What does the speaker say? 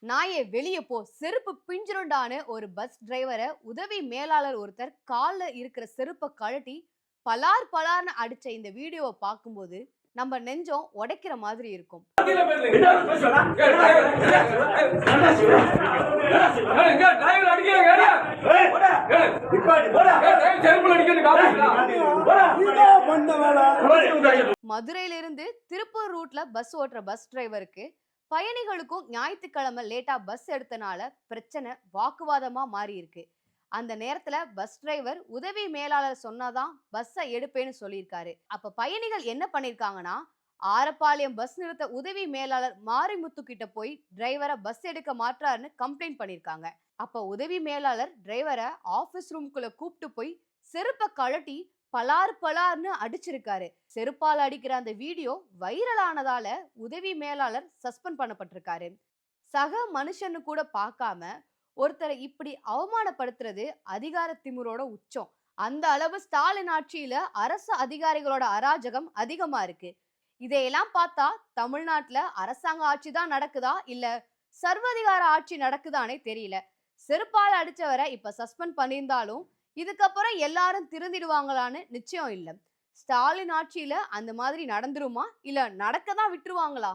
நாயே வெளியே போ, செருப்பு பிஞ்சிருண்டான்னு ஒரு பஸ் டிரைவரை உதவி மேலாளர் ஒருத்தர் கால்ல இருக்கிற செருப்பை கழட்டி பலார் பலார்னு அடிச்ச இந்த வீடியோவை பார்க்கும்போது நம்ம நெஞ்சம் உடைக்கிற மாதிரி இருக்கும். மதுரையிலிருந்து திருப்பூர் ரூட்ல பஸ் ஓட்டுற பஸ் டிரைவருக்கு பயணிகளுக்கும் ஞாயிற்றுக்கிழமை லேட்டா பஸ் எடுத்தனால பிரச்சனை வாக்குவாதமா மாறி இருக்கு. அந்த நேரத்துல பஸ் டிரைவர் உதவி மேலாளர் சொன்னாதான் பஸ்ஸை எடுப்பேன்னு சொல்லியிருக்காரு. அப்ப பயணிகள் என்ன பண்ணிருக்காங்கன்னா, ஆரப்பாளையம் பஸ் நிறுத்த உதவி மேலாளர் மாரிமுத்து கிட்ட போய் டிரைவரை பஸ் எடுக்க மாற்றாருன்னு கம்ப்ளைண்ட் பண்ணிருக்காங்க. அப்ப உதவி மேலாளர் டிரைவரை ஆபீஸ் ரூம்குள்ள கூப்பிட்டு போய் செருப்பை கழட்டி பலார் பலார்னு அடிச்சிருக்காரு. செருப்பால் அடிக்கிற அந்த வீடியோ வைரல் ஆனதால உதவி மேலாளர் சஸ்பெண்ட் பண்ணப்பட்டிருக்காரு. சக மனுஷன்னு கூட பார்க்காம ஒருத்தரை இப்படி அவமானப்படுத்துறது அதிகார திமிரோட உச்சம். அந்த அளவு ஸ்டாலின் ஆட்சியில அரசு அதிகாரிகளோட அராஜகம் அதிகமா இருக்கு. இதையெல்லாம் பார்த்தா தமிழ்நாட்டுல அரசாங்க ஆட்சி தான் நடக்குதா இல்ல சர்வதிகார ஆட்சி நடக்குதானே தெரியல. செருப்பால் அடிச்சவரை இப்ப சஸ்பெண்ட் பண்ணியிருந்தாலும் இதுக்கப்புறம் எல்லாரும் திருந்திடுவாங்களான்னு நிச்சயம் இல்லை. ஸ்டாலின் ஆட்சியில அந்த மாதிரி நடந்துருமா இல்ல நடக்கதான் விட்டுருவாங்களா?